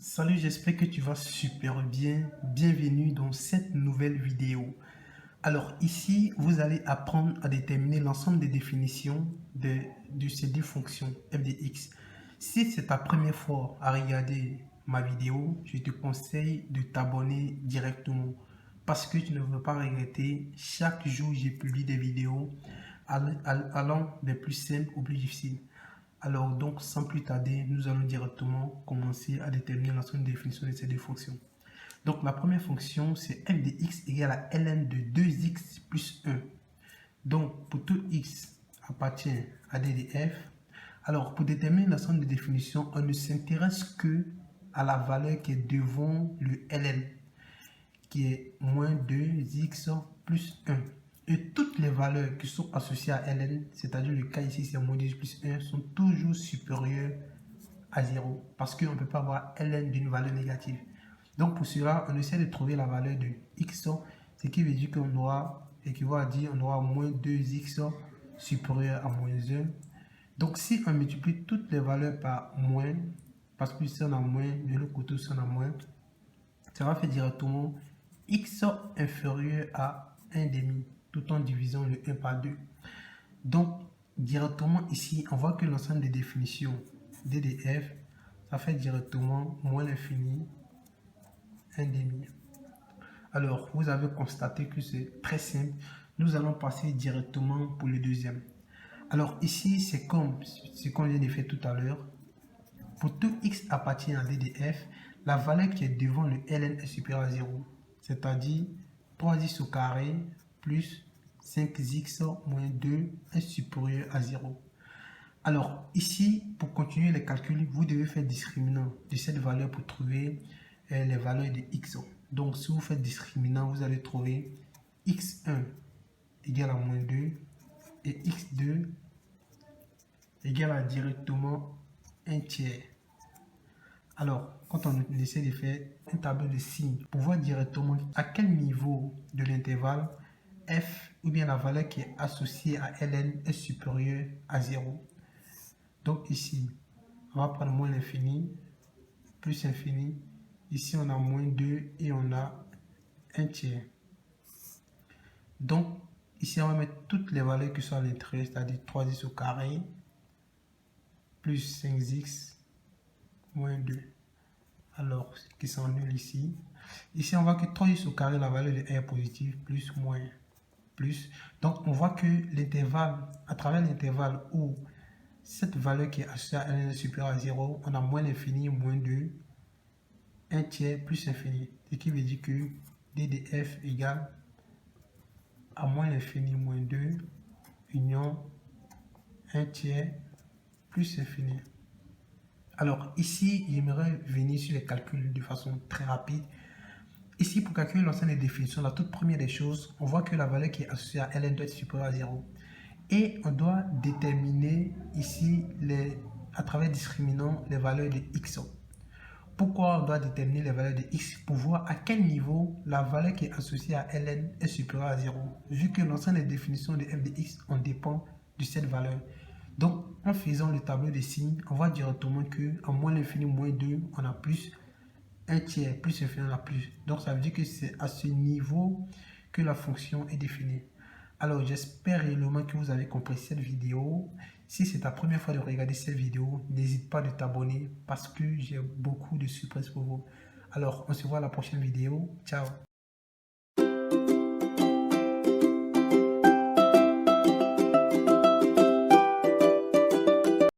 Salut, j'espère que tu vas super bien. Bienvenue dans cette nouvelle vidéo. Alors ici, vous allez apprendre à déterminer l'ensemble des définitions de ces deux fonctions f de x. Si c'est ta première fois à regarder ma vidéo, je te conseille de t'abonner directement parce que tu ne veux pas regretter. Chaque jour, j'ai publié des vidéos allant des plus simples aux plus difficiles. Alors donc, sans plus tarder, nous allons directement commencer à déterminer l'ensemble des définitions de ces deux fonctions. Donc la première fonction, c'est f de x égale à ln de 2x plus 1. Donc pour tout x appartient à d de f. Alors pour déterminer l'ensemble des définitions, on ne s'intéresse que à la valeur qui est devant le ln, qui est moins 2x plus 1. Et toutes les valeurs qui sont associées à ln, c'est-à-dire le cas ici c'est moins 2 plus 1, sont toujours supérieures à 0. Parce qu'on ne peut pas avoir ln d'une valeur négative. Donc pour cela, on essaie de trouver la valeur de x, ce qui veut dire qu'on aura, équivaut à dire, on aura moins 2x supérieur à moins 1. Donc si on multiplie toutes les valeurs par moins, parce que si on a moins, de l'autre côté si on a moins, ça va faire directement x inférieur à 1 demi, tout en divisant le 1 par 2. Donc, directement ici, on voit que l'ensemble des définitions d de f, ça fait directement moins l'infini, 1 demi. Alors, vous avez constaté que c'est très simple. Nous allons passer directement pour le deuxième. Alors, ici, c'est comme ce qu'on vient de faire tout à l'heure. Pour tout x appartient à d de f, la valeur qui est devant le ln est supérieure à 0. C'est-à-dire 3x au carré plus 5x moins 2 est supérieur à 0. Alors ici, pour continuer les calculs, vous devez faire discriminant de cette valeur pour trouver les valeurs de x. Donc si vous faites discriminant, vous allez trouver x1 égale à moins 2 et x2 égale à directement 1 tiers. Alors, quand on essaie de faire un tableau de signes pour voir directement à quel niveau de l'intervalle f ou bien la valeur qui est associée à ln est supérieure à 0. Donc ici, on va prendre moins l'infini, plus infini. Ici, on a moins 2 et on a 1 tiers. Donc, ici, on va mettre toutes les valeurs qui sont à l'intérieur, c'est-à-dire 3x au carré, plus 5x, moins 2. Alors, ce qui s'annule ici. Ici, on voit que 3x au carré, la valeur de r est positive, plus, moins, plus. Donc, on voit que l'intervalle, à travers l'intervalle où cette valeur qui est associée à ln est supérieure à 0, on a moins l'infini, moins 2, 1 tiers plus infini. Ce qui veut dire que d de f égale à moins l'infini, moins 2, union 1 tiers plus infini. Alors ici, j'aimerais venir sur les calculs de façon très rapide. Ici, pour calculer l'ensemble des définitions, la toute première des choses, on voit que la valeur qui est associée à ln doit être supérieure à 0. Et on doit déterminer ici, à travers discriminant, les valeurs de x. Pourquoi on doit déterminer les valeurs de x? Pour voir à quel niveau la valeur qui est associée à ln est supérieure à 0. Vu que l'ensemble des définitions de f de x, on dépend de cette valeur. Donc, en faisant le tableau des signes, on voit directement que en moins l'infini, moins 2, on a plus 1 tiers, plus infini, on a plus. Donc, ça veut dire que c'est à ce niveau que la fonction est définie. Alors, j'espère réellement que vous avez compris cette vidéo. Si c'est ta première fois de regarder cette vidéo, n'hésite pas de t'abonner parce que j'ai beaucoup de surprises pour vous. Alors, on se voit à la prochaine vidéo. Ciao!